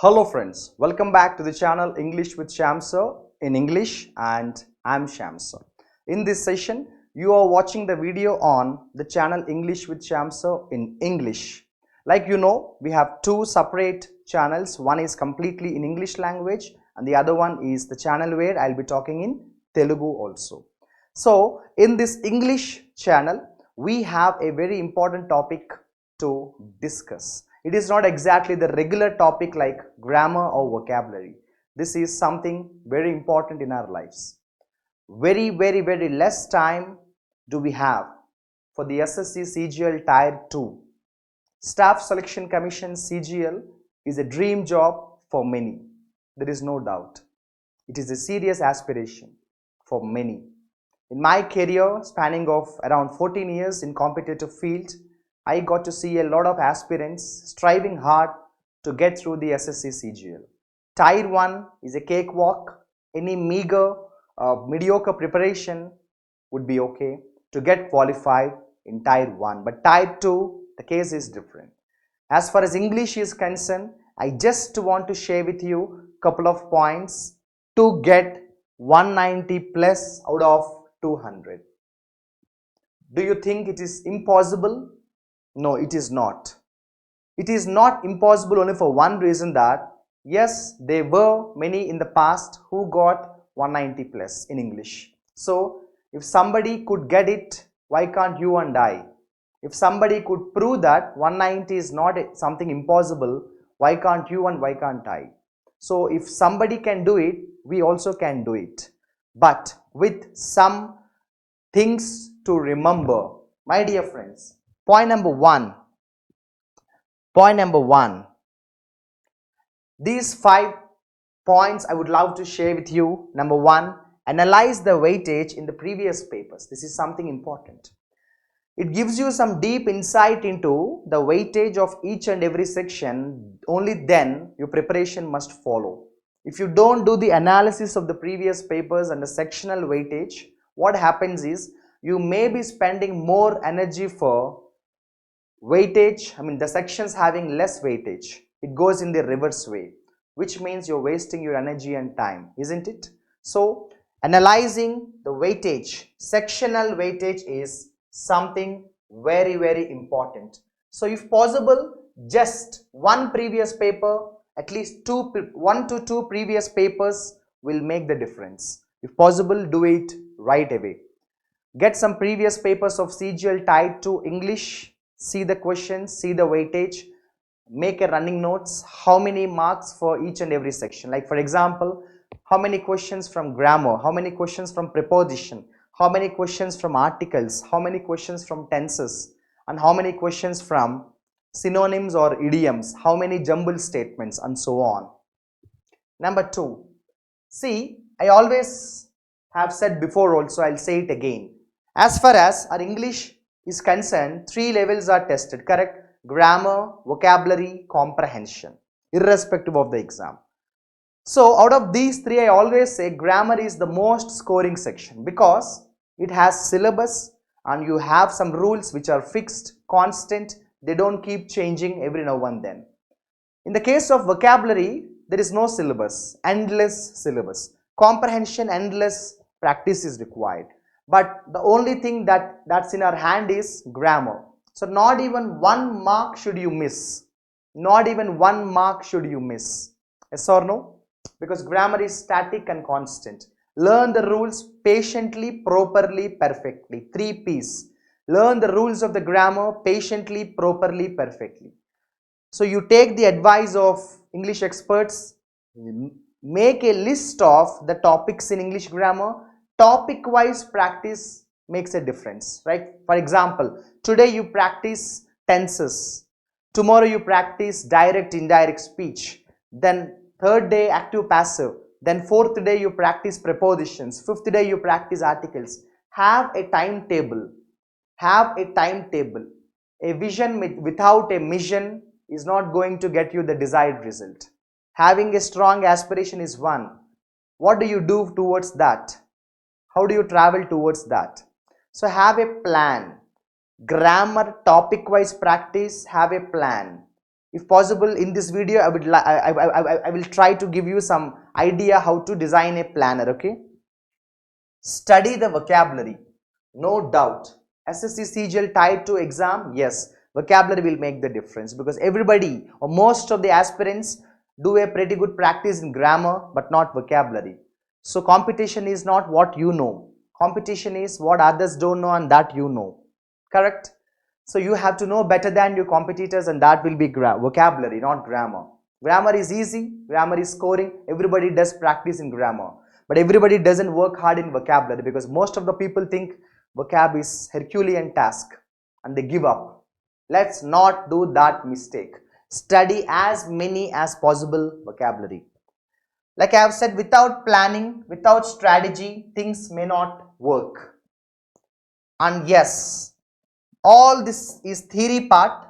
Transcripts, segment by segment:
Hello friends, welcome back to the channel English with Shyam Sir in English, and I'm Shyam Sir. In this session, you are watching the video on the channel English with Shyam Sir in English. Like you know, we have two separate channels. One is completely in English language and the other one is the channel where I'll be talking in Telugu also. So in this English channel, we have a very important topic to discuss. It is not exactly the regular topic like grammar or vocabulary. This is something very important in our lives. Very less time do we have for the SSC CGL TIRE-II. Staff Selection Commission CGL is a dream job for many. There is no doubt. It is a serious aspiration for many. In my career spanning of around 14 years in competitive field, I got to see a lot of aspirants striving hard to get through the SSC CGL. TIRE-I is a cakewalk. Any mediocre preparation would be okay to get qualified in TIRE-I. But TIRE-II, the case is different. As far as English is concerned, I just want to share with you a couple of points to get 190 plus out of 200. Do you think it is impossible? No, it is not. It is not impossible only for one reason, that yes, there were many in the past who got 190 plus in English. So if somebody could get it, why can't you and I? If somebody could prove that 190 is not something impossible, why can't you and why can't I? So if somebody can do it, we also can do it. But with some things to remember, my dear friends. Point number one. These 5 points I would love to share with you. Number one, analyze the weightage in the previous papers. This is something important. It gives you some deep insight into the weightage of each and every section. Only then your preparation must follow. If you don't do the analysis of the previous papers and the sectional weightage, what happens is you may be spending more energy for weightage, the sections having less weightage. It goes in the reverse way, which means you're wasting your energy and time, isn't it? So analyzing the weightage, sectional weightage is something very important. So if possible, just one previous paper, at least 1 to 2 previous papers will make the difference. If possible, do it right away. Get some previous papers of CGL TIRE-II English. See the questions, see the weightage, make a running notes, how many marks for each and every section. Like for example, how many questions from grammar, how many questions from preposition, how many questions from articles, how many questions from tenses, and how many questions from synonyms or idioms, how many jumbled statements, and so on. Number 2, see, I always have said before also, I'll say it again. As far as our English is concerned, 3 levels are tested, correct? Grammar, vocabulary, comprehension, irrespective of the exam. So out of these 3, I always say grammar is the most scoring section because it has syllabus and you have some rules which are fixed, constant. They don't keep changing every now and then. In the case of vocabulary, there is no syllabus, endless syllabus. Comprehension, endless practice is required. But the only thing that's in our hand is grammar. So not even 1 mark should you miss. Not even 1 mark should you miss. Yes or no? Because grammar is static and constant. Learn the rules patiently, properly, perfectly. 3 P's. Learn the rules of the grammar patiently, properly, perfectly. So you take the advice of English experts, make a list of the topics in English grammar. Topic wise practice makes a difference, right? For example, today you practice tenses, tomorrow you practice direct indirect speech, then third day active passive, then fourth day you practice prepositions, fifth day you practice articles. Have a timetable. A vision without a mission is not going to get you the desired result. Having a strong aspiration is one. What do you do towards that? How do you travel towards that? So have a plan. Grammar topic wise practice, have a plan. If possible, in this video, I will try to give you some idea how to design a planner, okay? Study the vocabulary, no doubt. SSC CGL TIRE-II exam, yes, vocabulary will make the difference because everybody or most of the aspirants do a pretty good practice in grammar but not vocabulary. So competition is not what you know. Competition is what others don't know and that you know. Correct? So you have to know better than your competitors, and that will be vocabulary, not grammar. Grammar is easy, grammar is scoring, everybody does practice in grammar. But everybody doesn't work hard in vocabulary because most of the people think vocab is Herculean task and they give up. Let's not do that mistake. Study as many as possible vocabulary. Like I have said, without planning, without strategy, things may not work. And yes, all this is theory part.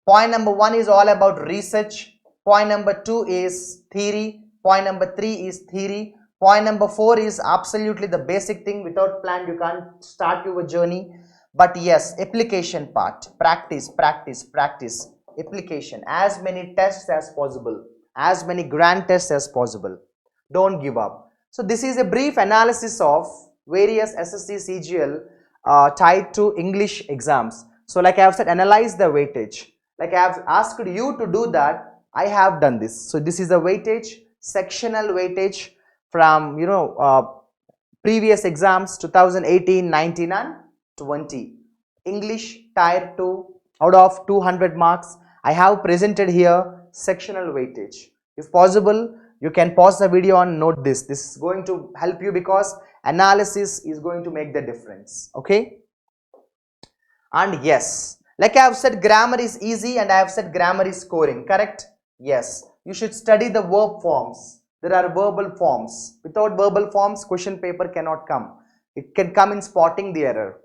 Point number 1 is all about research. Point number 2 is theory. Point number 3 is theory. Point number 4 is absolutely the basic thing. Without plan, you can't start your journey. But yes, application part. Practice, practice, practice. Application. As many tests as possible. As many grand tests as possible. Don't give up. So this is a brief analysis of various SSC CGL TIRE-II English exams. So like I have said, analyze the weightage. Like I have asked you to do that, I have done this. So this is the weightage, sectional weightage from previous exams 2018, 19 and 20. English TIRE-II out of 200 marks. I have presented here sectional weightage. If possible, you can pause the video and note this. This is going to help you because analysis is going to make the difference. Okay? And yes, like I have said, grammar is easy and I have said grammar is scoring. Correct? Yes. You should study the verb forms. There are verbal forms. Without verbal forms, question paper cannot come. It can come in spotting the error.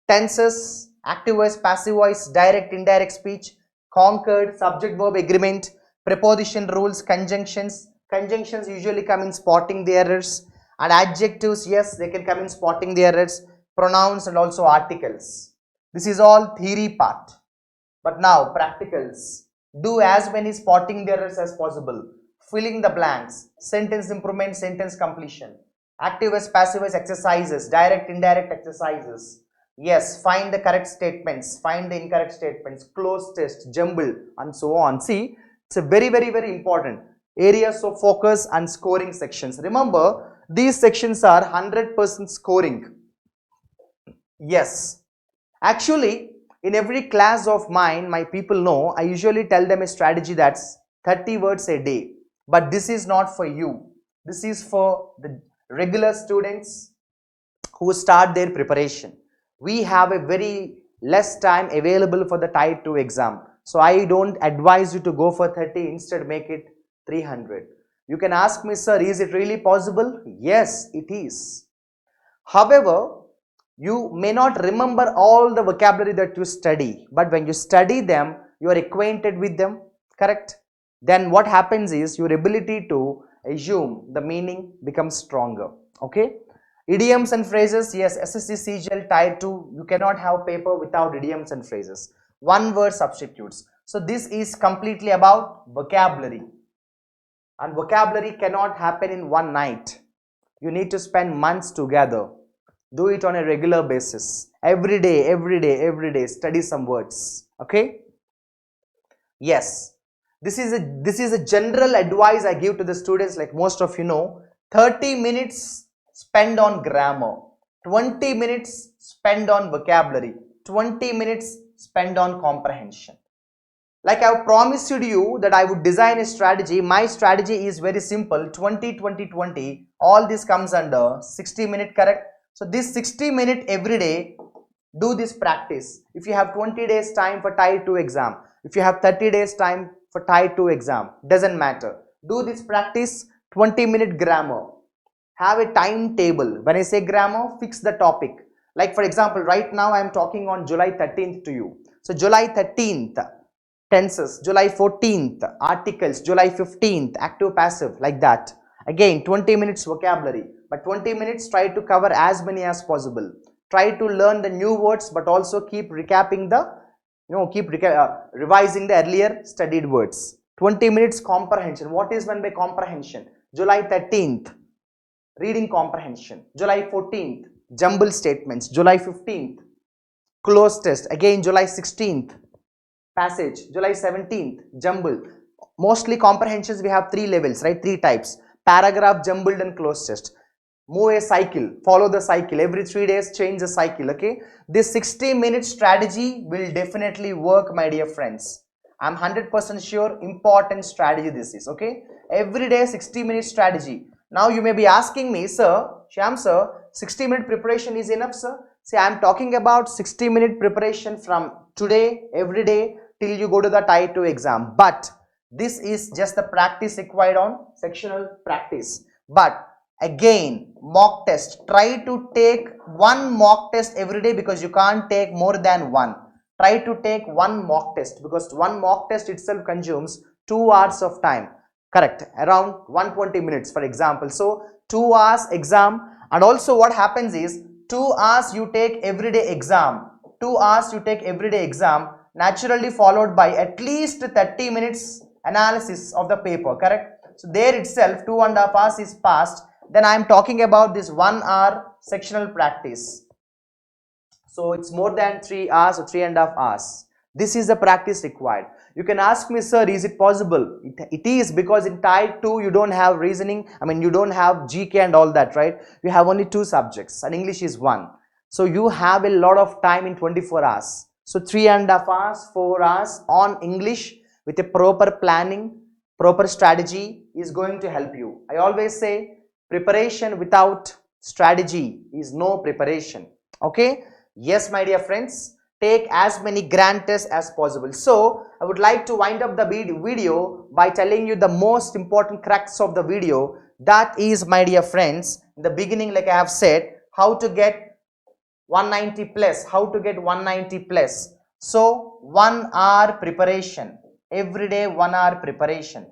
Tenses, active voice, passive voice, direct, indirect speech, conquered, subject verb agreement, preposition rules, conjunctions. Conjunctions usually come in spotting the errors, and adjectives, yes, they can come in spotting the errors, pronouns and also articles. This is all theory part. But now practicals. Do as many spotting the errors as possible. Filling the blanks, sentence improvement, sentence completion, active voice, passive voice exercises, direct, indirect exercises. Yes, find the correct statements, find the incorrect statements, close test, jumble and so on. See, it's a very important. Areas of focus and scoring sections. Remember, these sections are 100% scoring. Yes. Actually, in every class of mine, my people know, I usually tell them a strategy that's 30 words a day. But this is not for you. This is for the regular students who start their preparation. We have a very less time available for the TIRE-II exam. So I don't advise you to go for 30, instead make it 300. You can ask me, sir, is it really possible? Yes, it is. However, you may not remember all the vocabulary that you study, but when you study them, you are acquainted with them, correct? Then what happens is your ability to assume the meaning becomes stronger, okay? Idioms and phrases, yes, SSC CGL TIRE-II, you cannot have paper without idioms and phrases. One word substitutes. So this is completely about vocabulary. And vocabulary cannot happen in one night. You need to spend months together. Do it on a regular basis. Every day, study some words. Okay? Yes. This is a general advice I give to the students, like most of you know. 30 minutes spend on grammar. 20 minutes spend on vocabulary. 20 minutes spend on comprehension. Like I promised you that I would design a strategy. My strategy is very simple. 20, 20, 20. All this comes under 60-minute, correct? So this 60-minute every day, do this practice. If you have 20 days time for TIRE-II exam, if you have 30 days time for TIRE-II exam, doesn't matter. Do this practice, 20-minute grammar. Have a timetable. When I say grammar, fix the topic. Like for example, right now I am talking on July 13th to you. So July 13th, tenses, July 14th, articles, July 15th, active passive, like that. Again, 20 minutes vocabulary, but 20 minutes try to cover as many as possible. Try to learn the new words, but also keep recapping the keep revising the earlier studied words. 20 minutes comprehension. What is meant by comprehension? July 13th, reading comprehension. July 14th, jumble statements. July 15th, close test. Again, July 16th, passage. July 17th, jumble. Mostly comprehensions, we have 3 levels, right? 3 types: paragraph, jumbled, and close test. Move a cycle, follow the cycle. Every 3 days, change the cycle, okay? This 60-minute strategy will definitely work, my dear friends. I'm 100% sure important strategy this is, okay? Every day, 60-minute strategy. Now, you may be asking me, sir, Shyam sir, 60-minute preparation is enough, sir? See, I'm talking about 60-minute preparation from today, every day, till you go to the TIRE-II exam. But this is just the practice required on sectional practice. But again, mock test. Try to take one mock test every day, because you can't take more than one. Try to take one mock test, because one mock test itself consumes 2 hours of time. Correct, around 120 minutes, for example. So 2 hours exam, and also what happens is 2 hours you take everyday exam. 2 hours you take everyday exam, naturally followed by at least 30 minutes analysis of the paper. Correct. So there itself 2.5 hours is passed. Then I am talking about this 1 hour sectional practice. So it's more than 3 hours or 3.5 hours. This is the practice required. You can ask me, sir, is it possible? It is, because in TIRE-II you don't have reasoning, you don't have GK and all that, right? You have only 2 subjects and English is 1. So you have a lot of time in 24 hours. So 3.5 hours, 4 hours on English with a proper planning, proper strategy is going to help you. I always say, preparation without strategy is no preparation. Okay? Yes, my dear friends, take as many grand tests as possible. So, I would like to wind up the video by telling you the most important crux of the video. That is, my dear friends, in the beginning, like I have said, how to get 190 plus. How to get 190 plus. So, 1 hour preparation. Every day 1 hour preparation.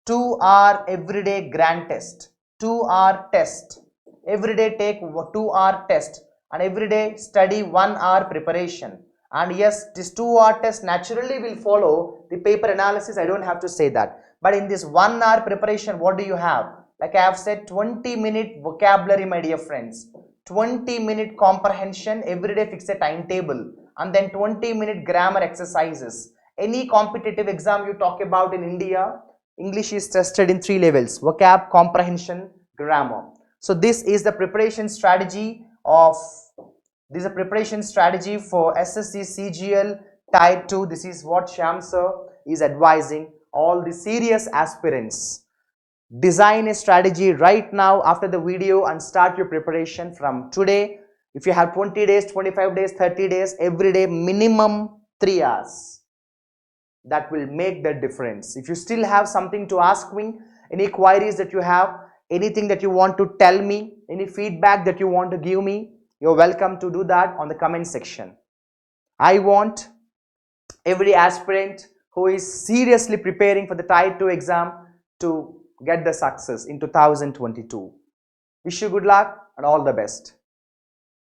2 hour everyday grand test. 2 hour test. Every day take 2 hour test. And every day study 1 hour preparation. And yes, this 2 hour test naturally will follow the paper analysis. I don't have to say that. But in this 1 hour preparation, what do you have? Like I have said, 20-minute vocabulary, my dear friends. 20-minute comprehension, every day fix a timetable. And then 20-minute grammar exercises. Any competitive exam you talk about in India, English is tested in 3 levels: vocab, comprehension, grammar. So this is the preparation strategy for SSC CGL TIRE-II. This is what Shyam Sir is advising all the serious aspirants. Design a strategy right now after the video and start your preparation from today. If you have 20 days, 25 days, 30 days, every day minimum 3 hours. That will make the difference. If you still have something to ask me, any queries that you have, anything that you want to tell me, any feedback that you want to give me, you're welcome to do that on the comment section. I want every aspirant who is seriously preparing for the TIRE-II exam to get the success in 2022. Wish you good luck and all the best.